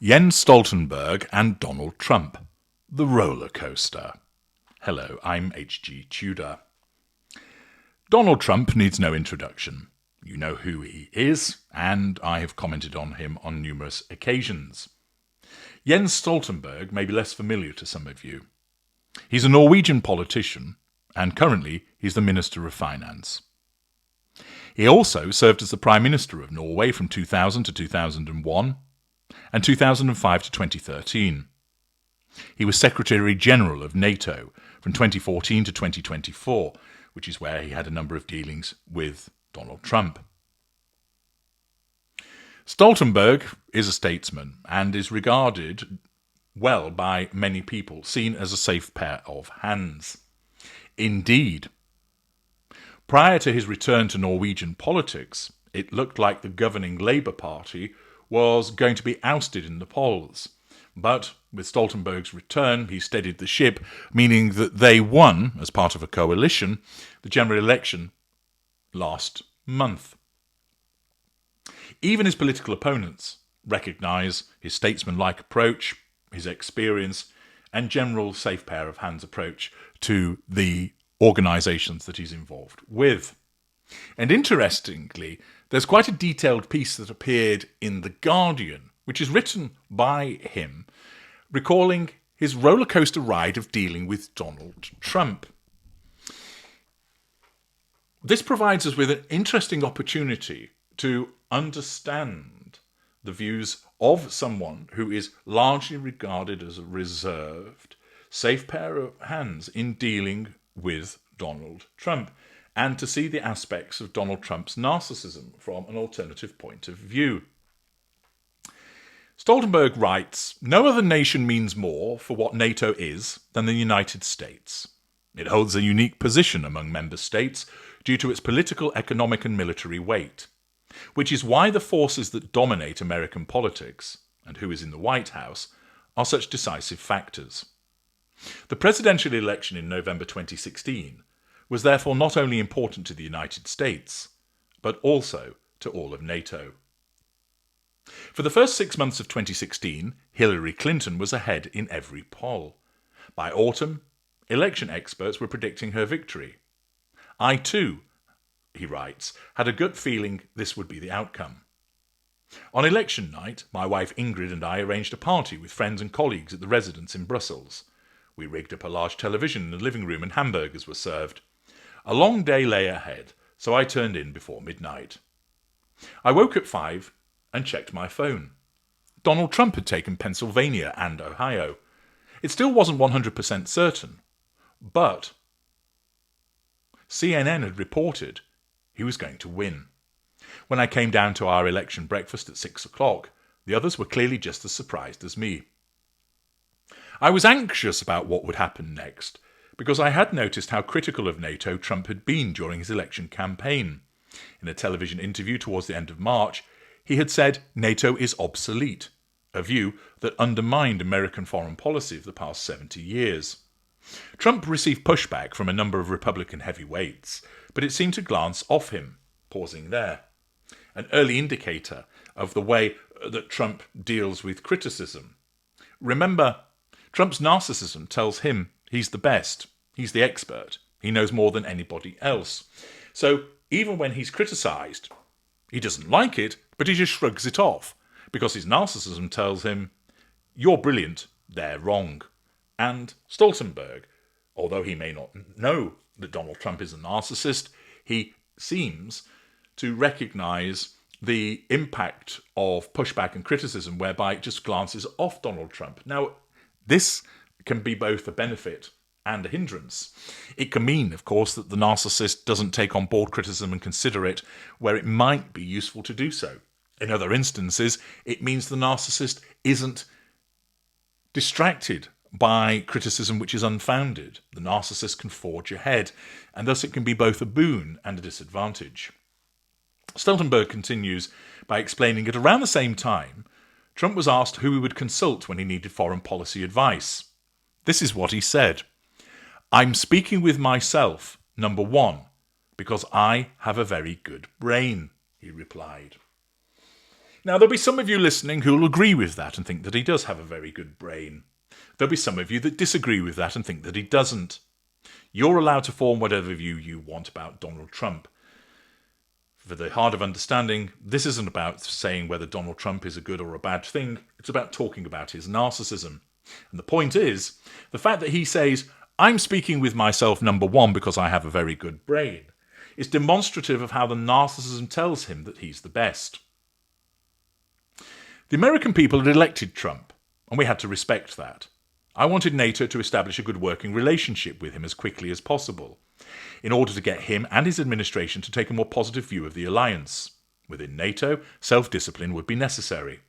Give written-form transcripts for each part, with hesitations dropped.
Jens Stoltenberg and Donald Trump, the Rollercoaster. Hello, I'm H.G. Tudor. Donald Trump needs no introduction. You know who he is, and I have commented on him on numerous occasions. Jens Stoltenberg may be less familiar to some of you. He's a Norwegian politician, and currently he's the Minister of Finance. He also served as the Prime Minister of Norway from 2000 to 2001, and 2005 to 2013. He was Secretary General of Nato from 2014 to 2024, which is where he had a number of dealings with Donald Trump. Stoltenberg is a statesman and is regarded well by many people, seen as a safe pair of hands. Indeed, prior to his return to Norwegian politics, it looked like the governing Labour Party was going to be ousted in the polls. But with Stoltenberg's return, he steadied the ship, meaning that they won, as part of a coalition, the general election last month. Even his political opponents recognise his statesman-like approach, his experience, and general safe pair of hands approach to the organisations that he's involved with. And interestingly, there's quite a detailed piece that appeared in The Guardian, which is written by him, recalling his rollercoaster ride of dealing with Donald Trump. This provides us with an interesting opportunity to understand the views of someone who is largely regarded as a reserved, safe pair of hands in dealing with Donald Trump, and to see the aspects of Donald Trump's narcissism from an alternative point of view. Stoltenberg writes, "No other nation means more for what NATO is than the United States. It holds a unique position among member states due to its political, economic and military weight, which is why the forces that dominate American politics, and who is in the White House, are such decisive factors. The presidential election in November 2016 was therefore not only important to the United States, but also to all of NATO." For the first 6 months of 2016, Hillary Clinton was ahead in every poll. By autumn, election experts were predicting her victory. "I too," he writes, "had a gut feeling this would be the outcome. On election night, my wife Ingrid and I arranged a party with friends and colleagues at the residence in Brussels. We rigged up a large television in the living room and hamburgers were served. A long day lay ahead, so I turned in before midnight. I woke at 5 and checked my phone. Donald Trump had taken Pennsylvania and Ohio. It still wasn't 100% certain, but CNN had reported he was going to win. When I came down to our election breakfast at 6 o'clock, the others were clearly just as surprised as me. I was anxious about what would happen next, because I had noticed how critical of NATO Trump had been during his election campaign. In a television interview towards the end of March, he had said NATO is obsolete, a view that undermined American foreign policy of the past 70 years. Trump received pushback from a number of Republican heavyweights, but it seemed to glance off him, pausing there. An early indicator of the way that Trump deals with criticism. Remember, Trump's narcissism tells him he's the best, he's the expert, he knows more than anybody else. So even when he's criticised, he doesn't like it, but he just shrugs it off, because his narcissism tells him, you're brilliant, they're wrong. And Stoltenberg, although he may not know that Donald Trump is a narcissist, he seems to recognise the impact of pushback and criticism whereby it just glances off Donald Trump. Now, this can be both a benefit and a hindrance. It can mean, of course, that the narcissist doesn't take on board criticism and consider it where it might be useful to do so. In other instances, it means the narcissist isn't distracted by criticism which is unfounded. The narcissist can forge ahead, and thus it can be both a boon and a disadvantage. Stoltenberg continues by explaining that around the same time, Trump was asked who he would consult when he needed foreign policy advice. This is what he said. "I'm speaking with myself, number one, because I have a very good brain," he replied. Now, there'll be some of you listening who will agree with that and think that he does have a very good brain. There'll be some of you that disagree with that and think that he doesn't. You're allowed to form whatever view you want about Donald Trump. For the heart of understanding, this isn't about saying whether Donald Trump is a good or a bad thing. It's about talking about his narcissism. And the point is, the fact that he says, I'm speaking with myself, number one, because I have a very good brain, is demonstrative of how the narcissism tells him that he's the best. The American people had elected Trump, and we had to respect that. I wanted NATO to establish a good working relationship with him as quickly as possible, in order to get him and his administration to take a more positive view of the alliance. Within NATO, self-discipline would be necessary.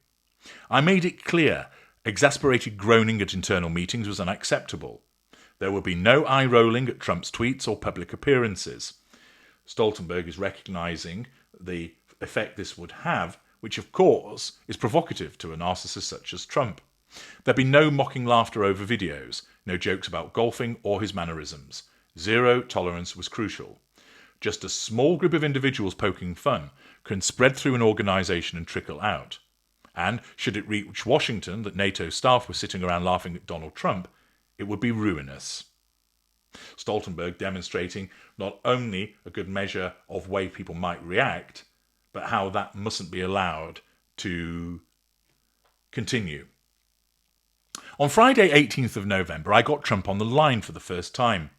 I made it clear exasperated groaning at internal meetings was unacceptable. There would be no eye-rolling at Trump's tweets or public appearances. Stoltenberg is recognising the effect this would have, which of course is provocative to a narcissist such as Trump. There'd be no mocking laughter over videos, no jokes about golfing or his mannerisms. Zero tolerance was crucial. Just a small group of individuals poking fun can spread through an organisation and trickle out. And should it reach Washington that NATO staff were sitting around laughing at Donald Trump, it would be ruinous. Stoltenberg demonstrating not only a good measure of way people might react, but how that mustn't be allowed to continue. On Friday, 18th of November, I got Trump on the line for the first time.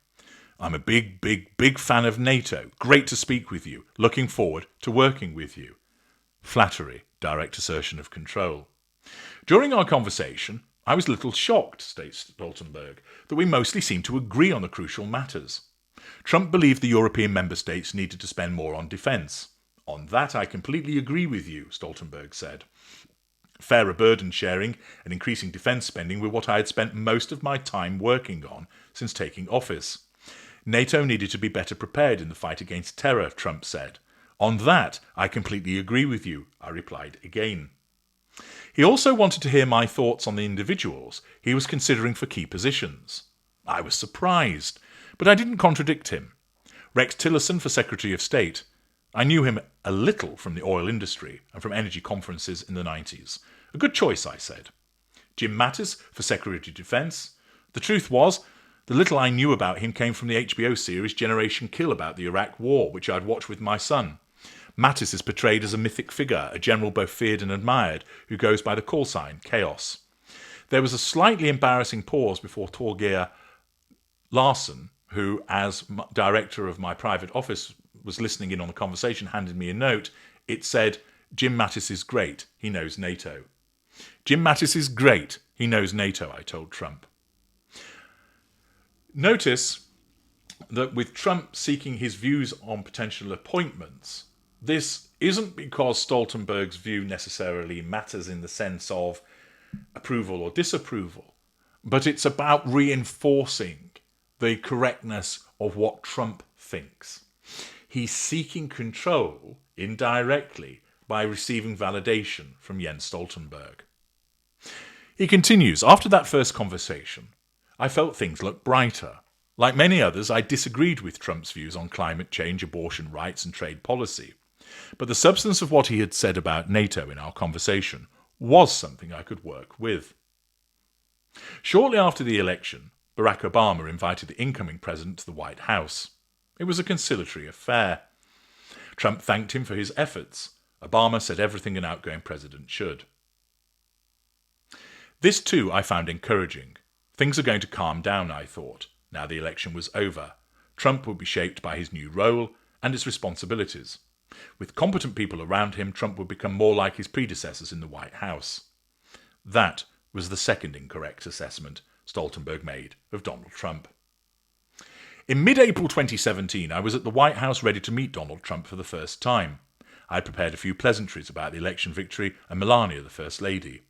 I'm a big fan of NATO. Great to speak with you. Looking forward to working with you. Flattery, direct assertion of control. During our conversation, I was a little shocked, states Stoltenberg, that we mostly seemed to agree on the crucial matters. Trump believed the European member states needed to spend more on defence. On that I completely agree with you, Stoltenberg said. Fairer burden sharing and increasing defence spending were what I had spent most of my time working on since taking office. NATO needed to be better prepared in the fight against terror, Trump said. On that, I completely agree with you, I replied again. He also wanted to hear my thoughts on the individuals he was considering for key positions. I was surprised, but I didn't contradict him. Rex Tillerson for Secretary of State. I knew him a little from the oil industry and from energy conferences in the 90s. A good choice, I said. Jim Mattis for Secretary of Defence. The truth was, the little I knew about him came from the HBO series Generation Kill about the Iraq War, which I'd watched with my son. Mattis is portrayed as a mythic figure, a general both feared and admired, who goes by the call sign Chaos. There was a slightly embarrassing pause before Torgeir Larsen, who, as director of my private office, was listening in on the conversation, handed me a note. It said, Jim Mattis is great, he knows NATO. Jim Mattis is great, he knows NATO, I told Trump. Notice that with Trump seeking his views on potential appointments, this isn't because Stoltenberg's view necessarily matters in the sense of approval or disapproval, but it's about reinforcing the correctness of what Trump thinks. He's seeking control indirectly by receiving validation from Jens Stoltenberg. He continues, after that first conversation, I felt things looked brighter. Like many others, I disagreed with Trump's views on climate change, abortion rights and trade policy. But the substance of what he had said about NATO in our conversation was something I could work with. Shortly after the election, Barack Obama invited the incoming president to the White House. It was a conciliatory affair. Trump thanked him for his efforts. Obama said everything an outgoing president should. This too I found encouraging. Things are going to calm down, I thought. Now the election was over. Trump would be shaped by his new role and his responsibilities. With competent people around him, Trump would become more like his predecessors in the White House. That was the second incorrect assessment Stoltenberg made of Donald Trump. In mid-April 2017, I was at the White House ready to meet Donald Trump for the first time. I had prepared a few pleasantries about the election victory and Melania, the First Lady.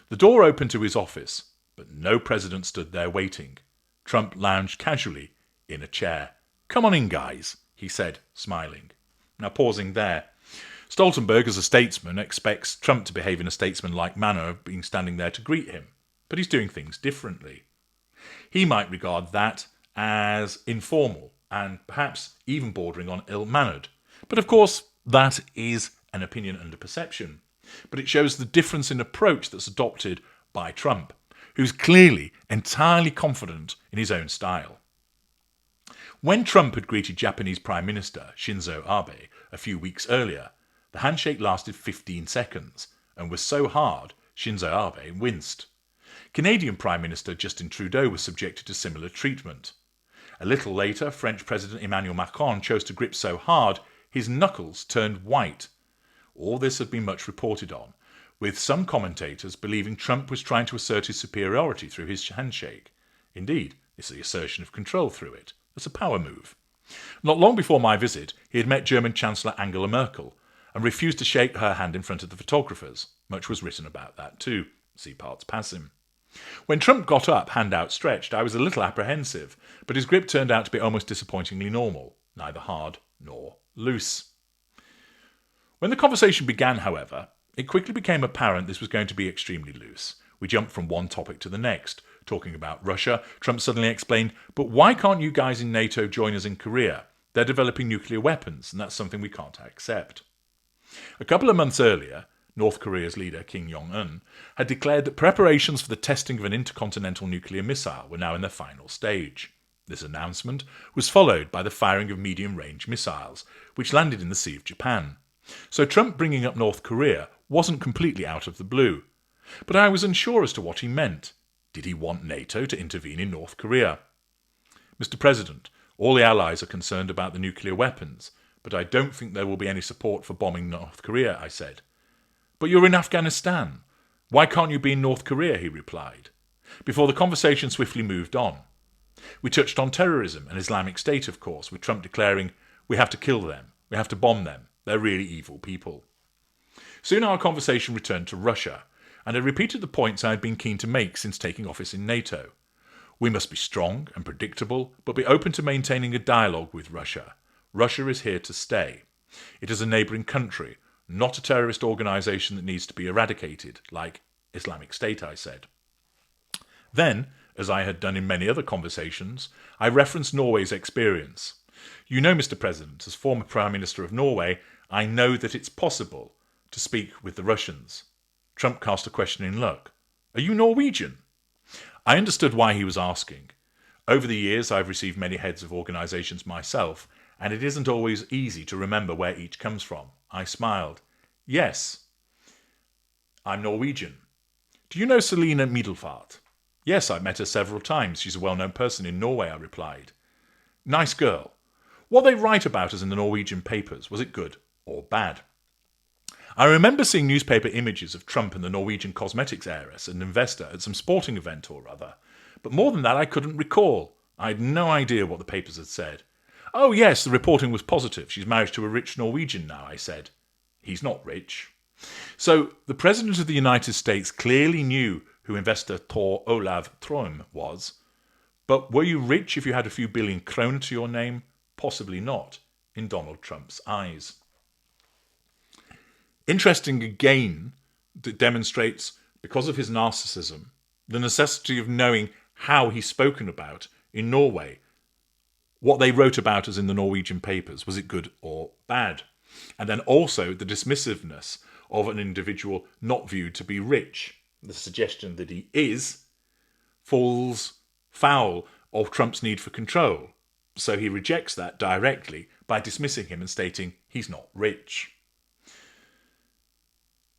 The door opened to his office, but no president stood there waiting. Trump lounged casually in a chair. "Come on in, guys," he said, smiling. Now, pausing there, Stoltenberg, as a statesman, expects Trump to behave in a statesman-like manner of being standing there to greet him, but he's doing things differently. He might regard that as informal and perhaps even bordering on ill-mannered. But of course, that is an opinion under perception. but it shows the difference in approach that's adopted by Trump, who's clearly entirely confident in his own style. When Trump had greeted Japanese Prime Minister Shinzo Abe a few weeks earlier, the handshake lasted 15 seconds and was so hard Shinzo Abe winced. Canadian Prime Minister Justin Trudeau was subjected to similar treatment. A little later, French President Emmanuel Macron chose to grip so hard his knuckles turned white. All this had been much reported on, with some commentators believing Trump was trying to assert his superiority through his handshake. Indeed, it's the assertion of control through it. It's a power move. Not long before my visit, he had met German Chancellor Angela Merkel and refused to shake her hand in front of the photographers. Much was written about that too. See parts passim. When Trump got up, hand outstretched, I was a little apprehensive, but his grip turned out to be almost disappointingly normal, neither hard nor loose. When the conversation began, however, it quickly became apparent this was going to be extremely loose. We jumped from one topic to the next. Talking about Russia, Trump suddenly explained, "But why can't you guys in NATO join us in Korea? They're developing nuclear weapons, and that's something we can't accept." A couple of months earlier, North Korea's leader, Kim Jong-un, had declared that preparations for the testing of an intercontinental nuclear missile were now in their final stage. This announcement was followed by the firing of medium-range missiles, which landed in the Sea of Japan. So Trump bringing up North Korea wasn't completely out of the blue. But I was unsure as to what he meant. Did he want NATO to intervene in North Korea? "Mr. President, all the allies are concerned about the nuclear weapons, but I don't think there will be any support for bombing North Korea," I said. "But you're in Afghanistan. Why can't you be in North Korea?" he replied, before the conversation swiftly moved on. We touched on terrorism and Islamic State, of course, with Trump declaring, "We have to kill them. We have to bomb them. They're really evil people." Soon our conversation returned to Russia, and I repeated the points I had been keen to make since taking office in Nato. We must be strong and predictable, but be open to maintaining a dialogue with Russia. Russia is here to stay. It is a neighbouring country, not a terrorist organisation that needs to be eradicated, like Islamic State, I said. Then, as I had done in many other conversations, I referenced Norway's experience. "You know, Mr. President, as former Prime Minister of Norway, I know that it's possible to speak with the Russians." Trump cast a questioning look. "Are you Norwegian?" I understood why he was asking. Over the years, I've received many heads of organisations myself, and it isn't always easy to remember where each comes from. I smiled. "Yes, I'm Norwegian." "Do you know Selina Middelfart?" "Yes, I've met her several times. She's a well-known person in Norway," I replied. "Nice girl. What they write about us in the Norwegian papers, was it good or bad?" I remember seeing newspaper images of Trump and the Norwegian cosmetics heiress and investor at some sporting event or other, but more than that I couldn't recall. I had no idea what the papers had said. "Oh yes, the reporting was positive. She's married to a rich Norwegian now," I said. "He's not rich." So the President of the United States clearly knew who investor Tor Olav Trøim was. But were you rich if you had a few billion kroner to your name? Possibly not, in Donald Trump's eyes. Interesting again, that demonstrates, because of his narcissism, the necessity of knowing how he's spoken about in Norway. What they wrote about us in the Norwegian papers, was it good or bad? And then also the dismissiveness of an individual not viewed to be rich. The suggestion that he is falls foul of Trump's need for control. So he rejects that directly by dismissing him and stating he's not rich.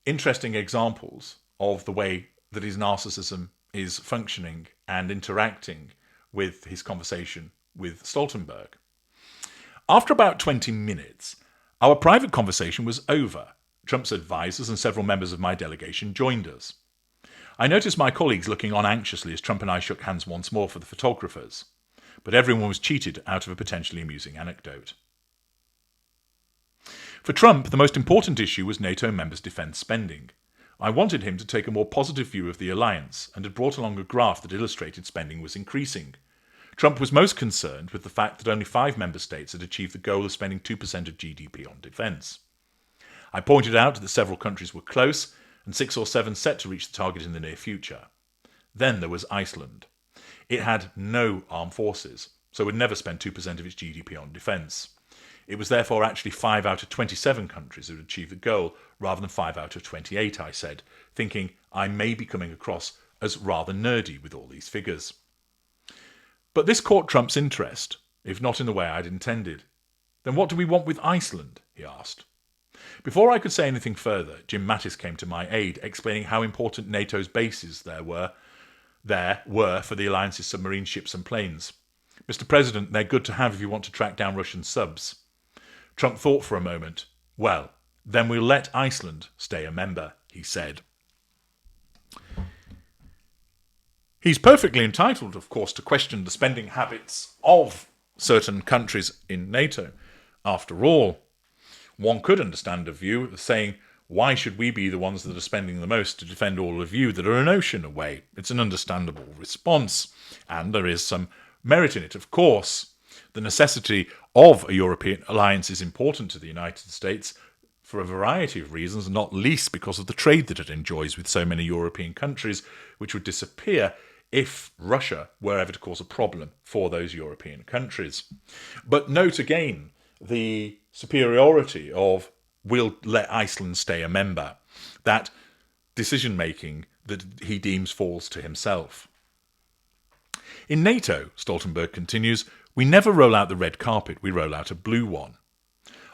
Interesting examples of the way that his narcissism is functioning and interacting with his conversation with Stoltenberg. After about 20 minutes, our private conversation was over. Trump's advisors and several members of my delegation joined us. I noticed my colleagues looking on anxiously as Trump and I shook hands once more for the photographers. But everyone was cheated out of a potentially amusing anecdote. For Trump, the most important issue was NATO members' defence spending. I wanted him to take a more positive view of the alliance and had brought along a graph that illustrated spending was increasing. Trump was most concerned with the fact that only 5 member states had achieved the goal of spending 2% of GDP on defence. I pointed out that several countries were close and 6 or 7 set to reach the target in the near future. Then there was Iceland. It had no armed forces, so would never spend 2% of its GDP on defence. It was therefore actually 5 out of 27 countries who had achieved the goal, rather than 5 out of 28, I said, thinking I may be coming across as rather nerdy with all these figures. But this caught Trump's interest, if not in the way I'd intended. Then what do we want with Iceland? He asked. Before I could say anything further, Jim Mattis came to my aid, explaining how important NATO's bases there were for the alliance's submarine ships and planes. Mr. President, they're good to have if you want to track down Russian subs. Trump thought for a moment. Well, then we'll let Iceland stay a member, he said. He's perfectly entitled, of course, to question the spending habits of certain countries in NATO. After all, one could understand a view of saying, why should we be the ones that are spending the most to defend all of you that are an ocean away? It's an understandable response, and there is some merit in it, of course. The necessity of a European alliance is important to the United States for a variety of reasons, not least because of the trade that it enjoys with so many European countries, which would disappear if Russia were ever to cause a problem for those European countries. But note again the superiority of we'll let Iceland stay a member, that decision-making that he deems falls to himself. In NATO, Stoltenberg continues, we never roll out the red carpet, we roll out a blue one.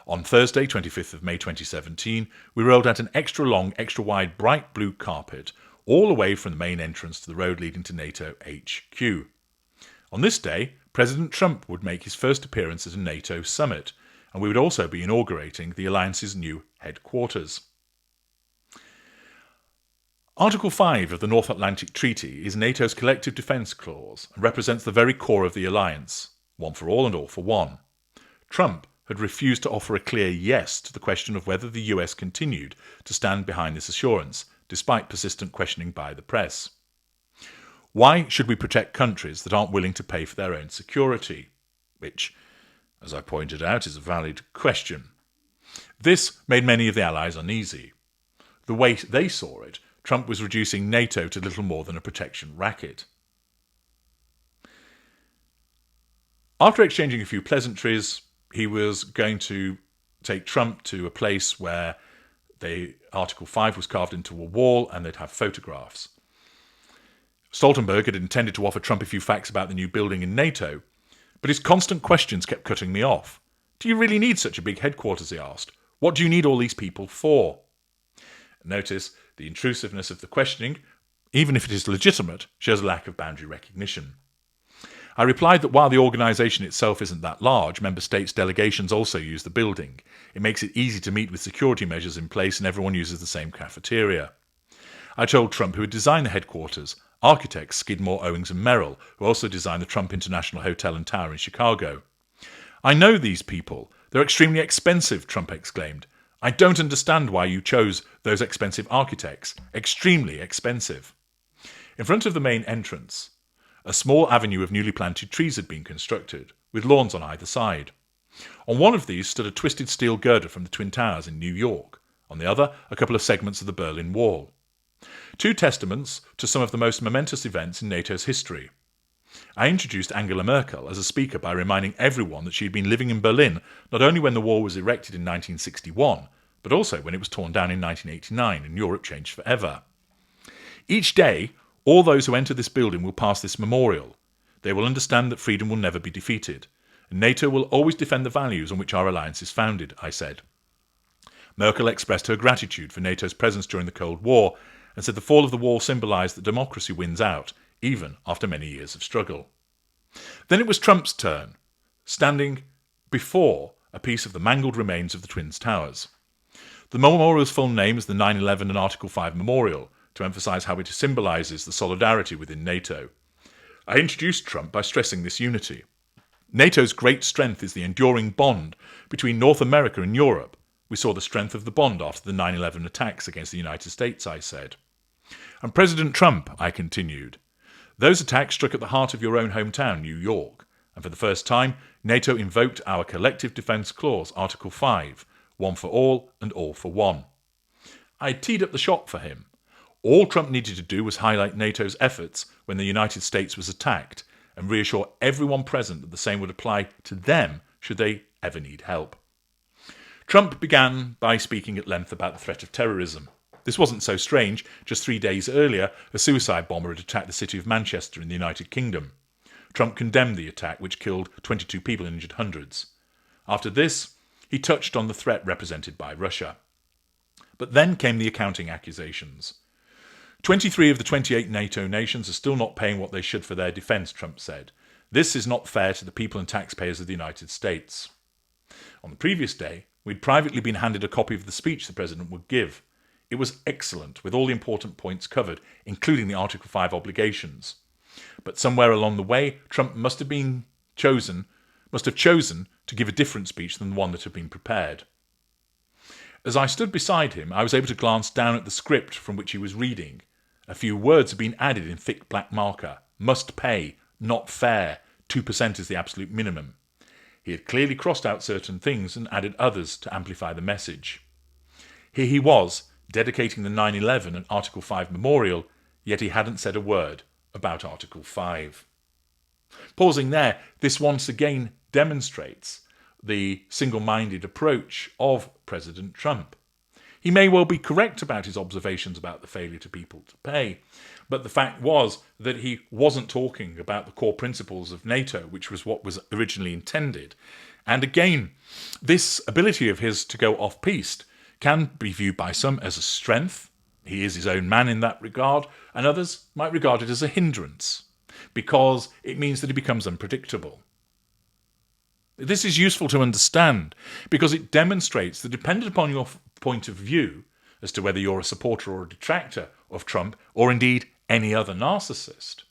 On Thursday, 25th of May 2017, we rolled out an extra long, extra wide, bright blue carpet all the way from the main entrance to the road leading to NATO HQ. On this day, President Trump would make his first appearance at a NATO summit, and we would also be inaugurating the alliance's new headquarters. Article 5 of the North Atlantic Treaty is NATO's collective defence clause and represents the very core of the alliance, one for all and all for one. Trump had refused to offer a clear yes to the question of whether the US continued to stand behind this assurance, despite persistent questioning by the press. Why should we protect countries that aren't willing to pay for their own security? Which, as I pointed out, is a valid question. This made many of the Allies uneasy. The way they saw it, Trump was reducing NATO to little more than a protection racket. After exchanging a few pleasantries, he was going to take Trump to a place where Article 5 was carved into a wall and they'd have photographs. Stoltenberg had intended to offer Trump a few facts about the new building in NATO, but his constant questions kept cutting me off. Do you really need such a big headquarters, he asked. What do you need all these people for? Notice the intrusiveness of the questioning, even if it is legitimate, shows a lack of boundary recognition. I replied that while the organisation itself isn't that large, member states' delegations also use the building. It makes it easy to meet with security measures in place and everyone uses the same cafeteria. I told Trump who had designed the headquarters, architects Skidmore, Owings and Merrill, who also designed the Trump International Hotel and Tower in Chicago. I know these people. They're extremely expensive, Trump exclaimed. I don't understand why you chose those expensive architects. Extremely expensive. In front of the main entrance, a small avenue of newly planted trees had been constructed, with lawns on either side. On one of these stood a twisted steel girder from the Twin Towers in New York. On the other, a couple of segments of the Berlin Wall. Two testaments to some of the most momentous events in NATO's history. I introduced Angela Merkel as a speaker by reminding everyone that she had been living in Berlin not only when the wall was erected in 1961, but also when it was torn down in 1989 and Europe changed forever. Each day, all those who enter this building will pass this memorial. They will understand that freedom will never be defeated, and NATO will always defend the values on which our alliance is founded, I said. Merkel expressed her gratitude for NATO's presence during the Cold War and said the fall of the wall symbolised that democracy wins out, even after many years of struggle. Then it was Trump's turn, standing before a piece of the mangled remains of the Twin Towers. The memorial's full name is the 9/11 and Article 5 Memorial, to emphasise how it symbolises the solidarity within NATO. I introduced Trump by stressing this unity. NATO's great strength is the enduring bond between North America and Europe. We saw the strength of the bond after the 9/11 attacks against the United States, I said. And President Trump, I continued, those attacks struck at the heart of your own hometown, New York, and for the first time, NATO invoked our collective defence clause, Article 5, one for all and all for one. I teed up the shot for him. All Trump needed to do was highlight NATO's efforts when the United States was attacked and reassure everyone present that the same would apply to them should they ever need help. Trump began by speaking at length about the threat of terrorism. This wasn't so strange. Just 3 days earlier, a suicide bomber had attacked the city of Manchester in the United Kingdom. Trump condemned the attack, which killed 22 people and injured hundreds. After this, he touched on the threat represented by Russia. But then came the accounting accusations. 23 of the 28 NATO nations are still not paying what they should for their defence, Trump said. This is not fair to the people and taxpayers of the United States. On the previous day, we'd privately been handed a copy of the speech the President would give. It was excellent, with all the important points covered, including the Article 5 obligations. But somewhere along the way, Trump must have chosen to give a different speech than the one that had been prepared. As I stood beside him, I was able to glance down at the script from which he was reading. A few words had been added in thick black marker. Must pay, not fair, 2% is the absolute minimum. He had clearly crossed out certain things and added others to amplify the message. Here he was, dedicating the 9/11 and Article 5 memorial, yet he hadn't said a word about Article 5. Pausing there, this once again demonstrates the single-minded approach of President Trump. He may well be correct about his observations about the failure to people to pay, but the fact was that he wasn't talking about the core principles of NATO, which was what was originally intended. And again, this ability of his to go off-piste can be viewed by some as a strength. He is his own man in that regard, and others might regard it as a hindrance, because it means that he becomes unpredictable. This is useful to understand because it demonstrates that depending upon your point of view as to whether you're a supporter or a detractor of Trump, or indeed any other narcissist,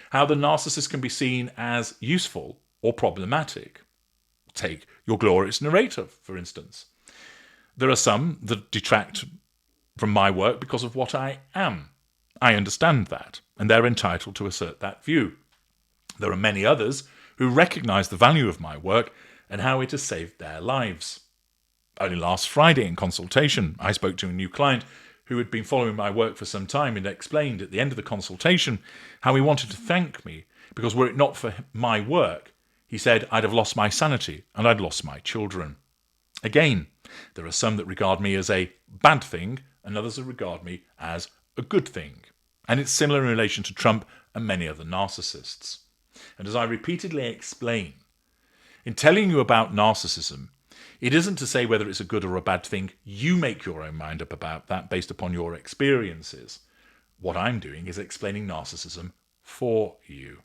how the narcissist can be seen as useful or problematic. Take your glorious narrator, for instance. There are some that detract from my work because of what I am. I understand that, and they're entitled to assert that view. There are many others who recognise the value of my work and how it has saved their lives. Only last Friday in consultation, I spoke to a new client who had been following my work for some time and explained at the end of the consultation how he wanted to thank me because were it not for my work, he said, I'd have lost my sanity and I'd lost my children. Again, there are some that regard me as a bad thing and others that regard me as a good thing. And it's similar in relation to Trump and many other narcissists. And as I repeatedly explain, in telling you about narcissism, it isn't to say whether it's a good or a bad thing. You make your own mind up about that based upon your experiences. What I'm doing is explaining narcissism for you.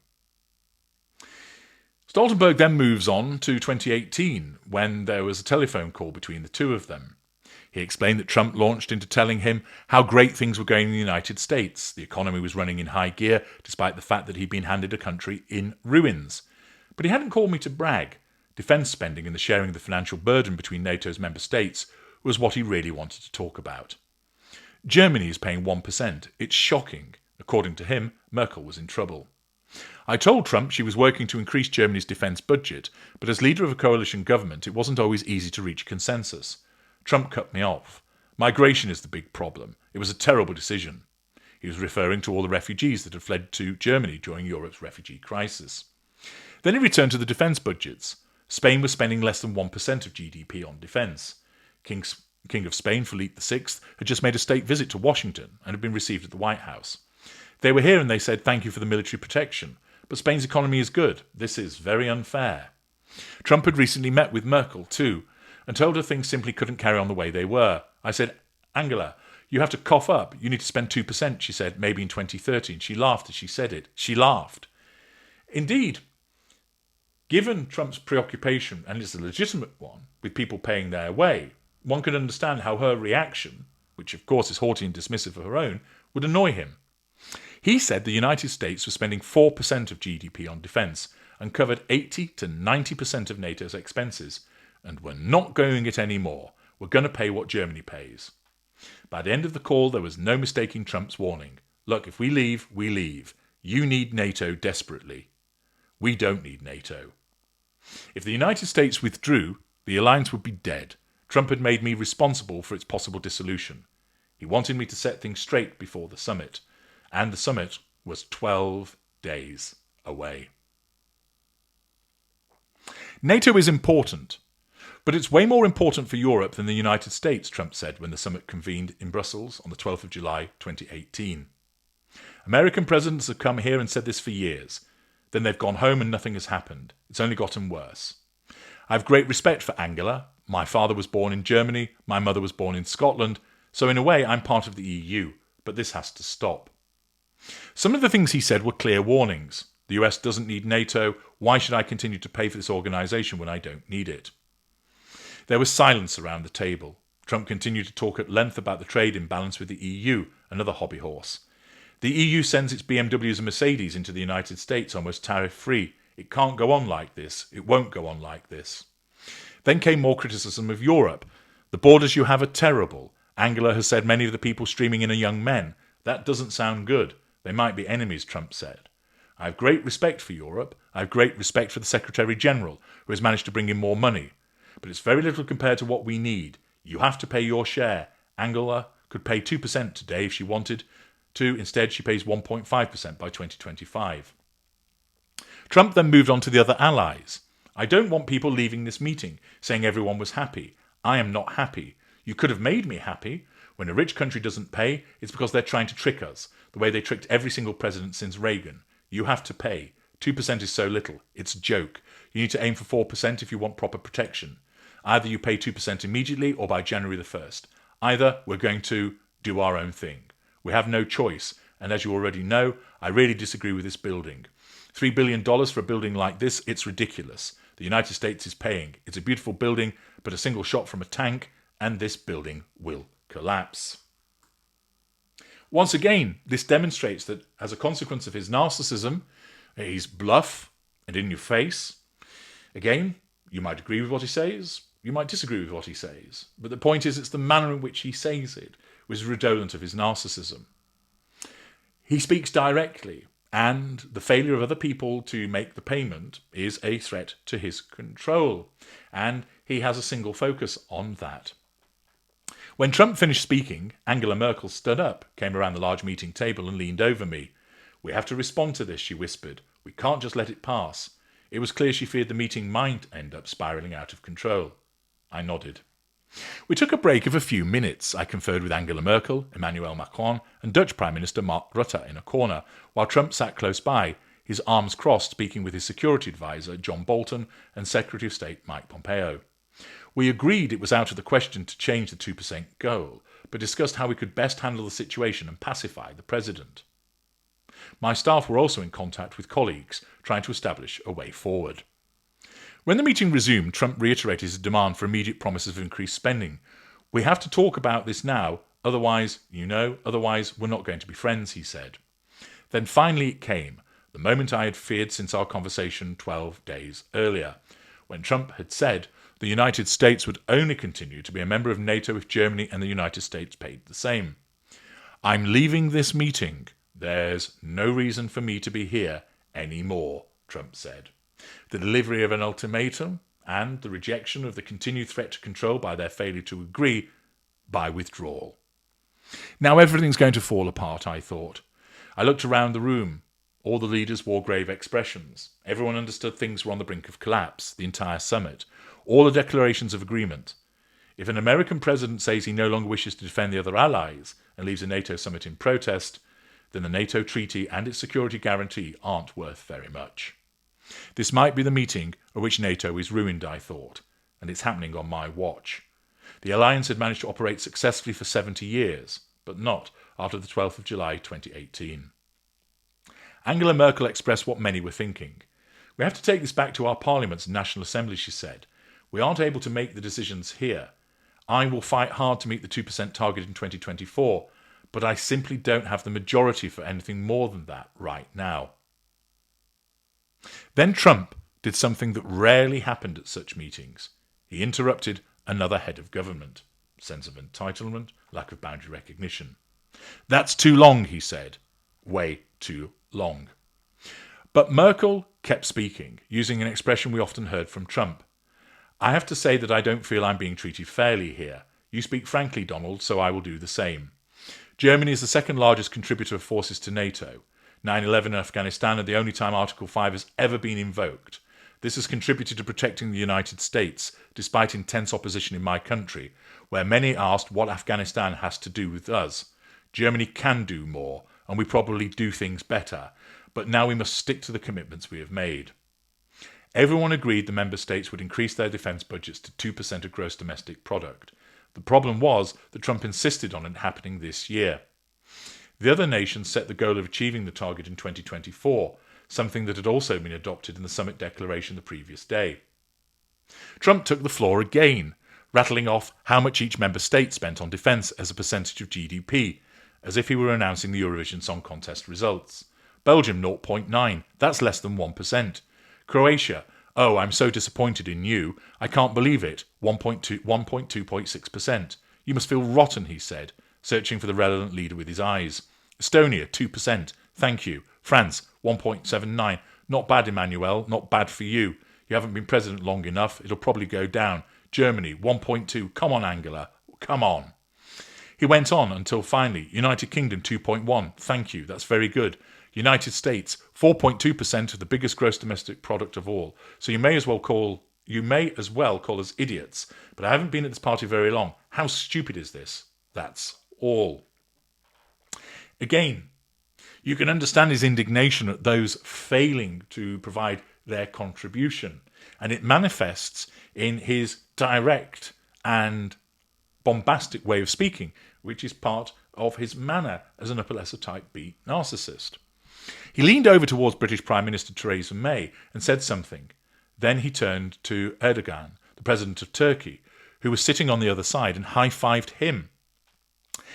Stoltenberg then moves on to 2018, when there was a telephone call between the two of them. He explained that Trump launched into telling him how great things were going in the United States. The economy was running in high gear, despite the fact that he'd been handed a country in ruins. But he hadn't called me to brag. Defence spending and the sharing of the financial burden between NATO's member states was what he really wanted to talk about. Germany is paying 1%. It's shocking. According to him, Merkel was in trouble. I told Trump she was working to increase Germany's defence budget, but as leader of a coalition government, it wasn't always easy to reach consensus. Trump cut me off. Migration is the big problem. It was a terrible decision. He was referring to all the refugees that had fled to Germany during Europe's refugee crisis. Then he returned to the defence budgets. Spain was spending less than 1% of GDP on defence. King of Spain, Philippe VI, had just made a state visit to Washington and had been received at the White House. They were here and they said, thank you for the military protection. But Spain's economy is good. This is very unfair. Trump had recently met with Merkel too and told her things simply couldn't carry on the way they were. I said, Angela, you have to cough up. You need to spend 2%, she said, maybe in 2030. And she laughed as she said it. She laughed. Indeed, given Trump's preoccupation, and it's a legitimate one, with people paying their way, one could understand how her reaction, which of course is haughty and dismissive of her own, would annoy him. He said the United States was spending 4% of GDP on defence and covered 80 to 90% of NATO's expenses, and we're not going it anymore. We're going to pay what Germany pays. By the end of the call, there was no mistaking Trump's warning. Look, if we leave, we leave. You need NATO desperately. We don't need NATO. If the United States withdrew, the alliance would be dead. Trump had made me responsible for its possible dissolution. He wanted me to set things straight before the summit. And the summit was 12 days away. NATO is important. But it's way more important for Europe than the United States, Trump said when the summit convened in Brussels on the 12th of July 2018. American presidents have come here and said this for years. Then they've gone home and nothing has happened. It's only gotten worse. I have great respect for Angela. My father was born in Germany, my mother was born in Scotland, so in a way I'm part of the EU, but this has to stop. Some of the things he said were clear warnings. The US doesn't need NATO. Why should I continue to pay for this organisation when I don't need it? There was silence around the table. Trump continued to talk at length about the trade imbalance with the EU, another hobby horse. The EU sends its BMWs and Mercedes into the United States almost tariff-free. It can't go on like this. It won't go on like this. Then came more criticism of Europe. The borders you have are terrible. Angela has said many of the people streaming in are young men. That doesn't sound good. They might be enemies, Trump said. I have great respect for Europe. I have great respect for the Secretary-General, who has managed to bring in more money. But it's very little compared to what we need. You have to pay your share. Angela could pay 2% today if she wanted to. Instead, she pays 1.5% by 2025. Trump then moved on to the other allies. I don't want people leaving this meeting saying everyone was happy. I am not happy. You could have made me happy. When a rich country doesn't pay, it's because they're trying to trick us, the way they tricked every single president since Reagan. You have to pay. 2% is so little. It's a joke. You need to aim for 4% if you want proper protection. Either you pay 2% immediately or by January the 1st. Either we're going to do our own thing. We have no choice. And as you already know, I really disagree with this building. $3 billion for a building like this, it's ridiculous. The United States is paying. It's a beautiful building, but a single shot from a tank, and this building will collapse. Once again, this demonstrates that as a consequence of his narcissism, he's bluff and in your face. Again, you might agree with what he says, you might disagree with what he says, but the point is it's the manner in which he says it which is redolent of his narcissism. He speaks directly, and the failure of other people to make the payment is a threat to his control, and he has a single focus on that. When Trump finished speaking, Angela Merkel stood up, came around the large meeting table and leaned over me. We have to respond to this, she whispered. We can't just let it pass. It was clear she feared the meeting might end up spiralling out of control. I nodded. We took a break of a few minutes. I conferred with Angela Merkel, Emmanuel Macron, and Dutch Prime Minister Mark Rutte in a corner, while Trump sat close by, his arms crossed, speaking with his security advisor, John Bolton, and Secretary of State Mike Pompeo. We agreed it was out of the question to change the 2% goal, but discussed how we could best handle the situation and pacify the president. My staff were also in contact with colleagues, trying to establish a way forward. When the meeting resumed, Trump reiterated his demand for immediate promises of increased spending. We have to talk about this now, otherwise we're not going to be friends, he said. Then finally it came, the moment I had feared since our conversation 12 days earlier, when Trump had said the United States would only continue to be a member of NATO if Germany and the United States paid the same. I'm leaving this meeting. There's no reason for me to be here anymore, Trump said. The delivery of an ultimatum and the rejection of the continued threat to control by their failure to agree by withdrawal. Now everything's going to fall apart, I thought. I looked around the room. All the leaders wore grave expressions. Everyone understood things were on the brink of collapse, the entire summit, all the declarations of agreement. If an American president says he no longer wishes to defend the other allies and leaves a NATO summit in protest, then the NATO treaty and its security guarantee aren't worth very much. This might be the meeting at which NATO is ruined, I thought, and it's happening on my watch. The alliance had managed to operate successfully for 70 years, but not after the 12th of July 2018. Angela Merkel expressed what many were thinking. We have to take this back to our parliaments and national assemblies, she said. We aren't able to make the decisions here. I will fight hard to meet the 2% target in 2024, but I simply don't have the majority for anything more than that right now. Then Trump did something that rarely happened at such meetings. He interrupted another head of government. Sense of entitlement, lack of boundary recognition. That's too long, he said. Way too long. But Merkel kept speaking, using an expression we often heard from Trump. I have to say that I don't feel I'm being treated fairly here. You speak frankly, Donald, so I will do the same. Germany is the second largest contributor of forces to NATO. 9/11 in Afghanistan are the only time Article 5 has ever been invoked. This has contributed to protecting the United States, despite intense opposition in my country, where many asked what Afghanistan has to do with us. Germany can do more, and we probably do things better, but now we must stick to the commitments we have made. Everyone agreed the member states would increase their defence budgets to 2% of gross domestic product. The problem was that Trump insisted on it happening this year. The other nations set the goal of achieving the target in 2024, something that had also been adopted in the summit declaration the previous day. Trump took the floor again, rattling off how much each member state spent on defence as a percentage of GDP, as if he were announcing the Eurovision Song Contest results. Belgium 0.9, that's less than 1%. Croatia, oh, I'm so disappointed in you, I can't believe it, 1.2.6%. You must feel rotten, he said, searching for the relevant leader with his eyes. Estonia, 2%, thank you. France, 1.79, not bad, Emmanuel, not bad for you. You haven't been president long enough, it'll probably go down. Germany, 1.2, come on, Angela, come on. He went on until finally, United Kingdom, 2.1, thank you, that's very good. United States, 4.2% of the biggest gross domestic product of all. So you may as well call us idiots. But I haven't been at this party very long. How stupid is this? That's all. Again, you can understand his indignation at those failing to provide their contribution. And it manifests in his direct and bombastic way of speaking, which is part of his manner as an upper lesser type B narcissist. He leaned over towards British Prime Minister Theresa May and said something. Then he turned to Erdogan, the president of Turkey, who was sitting on the other side, and high-fived him.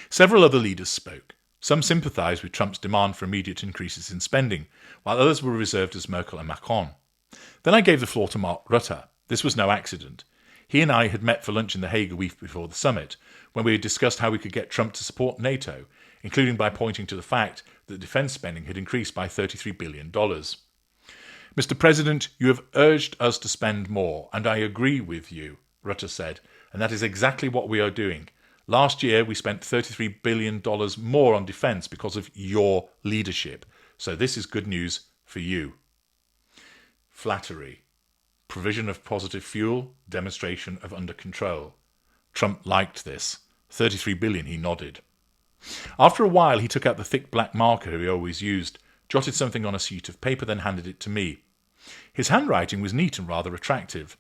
Several other leaders spoke. Some sympathised with Trump's demand for immediate increases in spending, while others were reserved as Merkel and Macron. Then I gave the floor to Mark Rutte. This was no accident. He and I had met for lunch in The Hague a week before the summit, when we had discussed how we could get Trump to support NATO, including by pointing to the fact that defence spending had increased by $33 billion. Mr. President, you have urged us to spend more, and I agree with you, Rutte said, and that is exactly what we are doing. Last year we spent $33 billion more on defence because of your leadership, so this is good news for you. Flattery. Provision of positive fuel, demonstration of under control. Trump liked this. $33 billion, he nodded. After a while, he took out the thick black marker he always used, jotted something on a sheet of paper, then handed it to me. His handwriting was neat and rather attractive.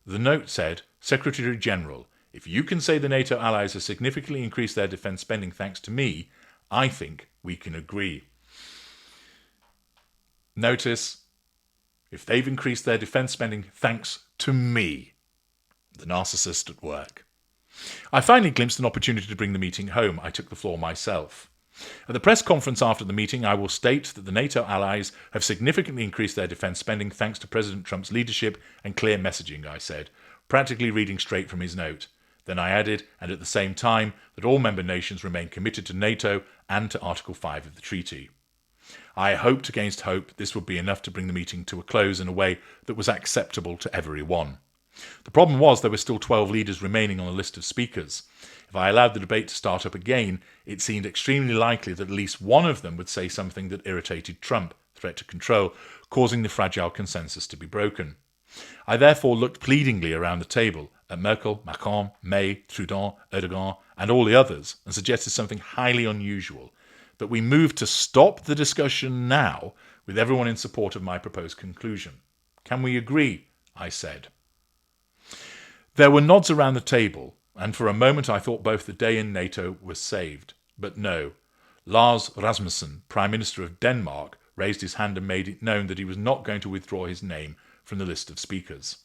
The note said, Secretary General, if you can say the NATO allies have significantly increased their defence spending thanks to me, I think we can agree. Notice, if they've increased their defence spending thanks to me, the narcissist at work. I finally glimpsed an opportunity to bring the meeting home. I took the floor myself. At the press conference after the meeting, I will state that the NATO allies have significantly increased their defence spending thanks to President Trump's leadership and clear messaging, I said, practically reading straight from his note. Then I added, and at the same time, that all member nations remain committed to NATO and to Article 5 of the treaty. I hoped against hope this would be enough to bring the meeting to a close in a way that was acceptable to everyone. The problem was there were still 12 leaders remaining on the list of speakers. If I allowed the debate to start up again, it seemed extremely likely that at least one of them would say something that irritated Trump, threat to control, causing the fragile consensus to be broken. I therefore looked pleadingly around the table at Merkel, Macron, May, Trudeau, Erdogan, and all the others, and suggested something highly unusual, that we move to stop the discussion now with everyone in support of my proposed conclusion. Can we agree? I said. There were nods around the table, and for a moment I thought both the day and NATO were saved. But no. Lars Rasmussen, Prime Minister of Denmark, raised his hand and made it known that he was not going to withdraw his name from the list of speakers.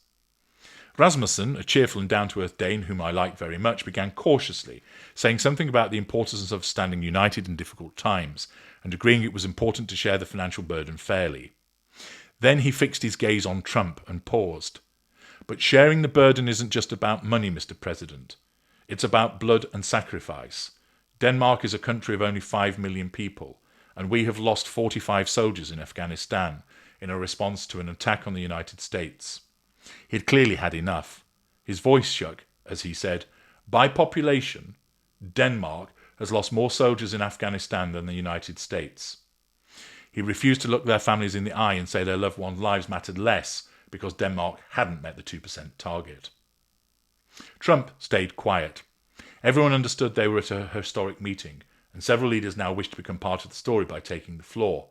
Rasmussen, a cheerful and down-to-earth Dane whom I liked very much, began cautiously, saying something about the importance of standing united in difficult times, and agreeing it was important to share the financial burden fairly. Then he fixed his gaze on Trump and paused. But sharing the burden isn't just about money, Mr. President. It's about blood and sacrifice. Denmark is a country of only 5 million people, and we have lost 45 soldiers in Afghanistan in a response to an attack on the United States. He had clearly had enough. His voice shook as he said, by population, Denmark has lost more soldiers in Afghanistan than the United States. He refused to look their families in the eye and say their loved ones' lives mattered less because Denmark hadn't met the 2% target. Trump stayed quiet. Everyone understood they were at a historic meeting, and several leaders now wished to become part of the story by taking the floor.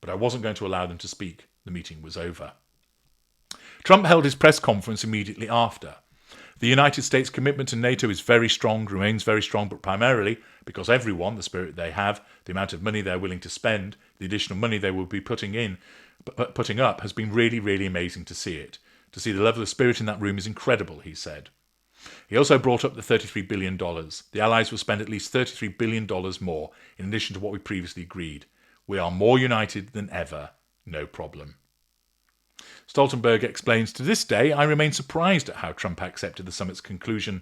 But I wasn't going to allow them to speak. The meeting was over. Trump held his press conference immediately after. The United States' commitment to Nato is very strong, remains very strong, but primarily because everyone, the spirit they have, the amount of money they're willing to spend, the additional money they will be putting up, has been really, really amazing to see it. To see the level of spirit in that room is incredible, he said. He also brought up the $33 billion. The Allies will spend at least $33 billion more, in addition to what we previously agreed. We are more united than ever. No problem. Stoltenberg explains, to this day, I remain surprised at how Trump accepted the summit's conclusion.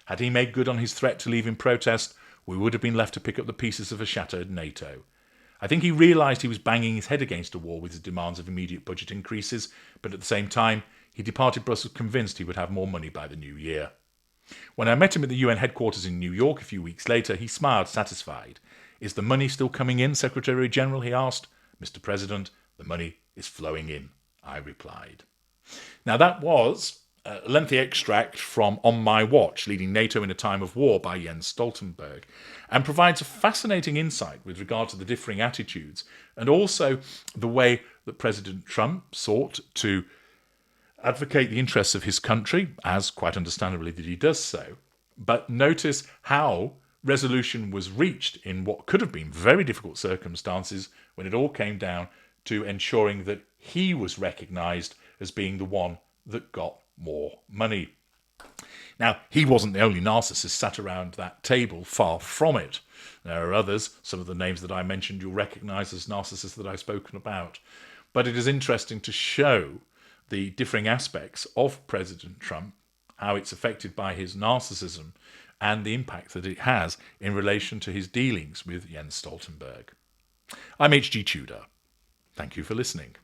Had he made good on his threat to leave in protest, we would have been left to pick up the pieces of a shattered Nato. I think he realised he was banging his head against a wall with his demands of immediate budget increases, but at the same time, he departed Brussels convinced he would have more money by the new year. When I met him at the UN headquarters in New York a few weeks later, he smiled satisfied. Is the money still coming in, Secretary General? He asked. Mr. President, the money is flowing in, I replied. Now that was a lengthy extract from On My Watch, Leading NATO in a Time of War by Jens Stoltenberg, and provides a fascinating insight with regard to the differing attitudes and also the way that President Trump sought to advocate the interests of his country, as quite understandably that he does so. But notice how resolution was reached in what could have been very difficult circumstances when it all came down to ensuring that he was recognised as being the one that got more money. Now, he wasn't the only narcissist sat around that table, far from it. There are others, some of the names that I mentioned you'll recognise as narcissists that I've spoken about. But it is interesting to show the differing aspects of President Trump, how it's affected by his narcissism, and the impact that it has in relation to his dealings with Jens Stoltenberg. I'm H.G. Tudor. Thank you for listening.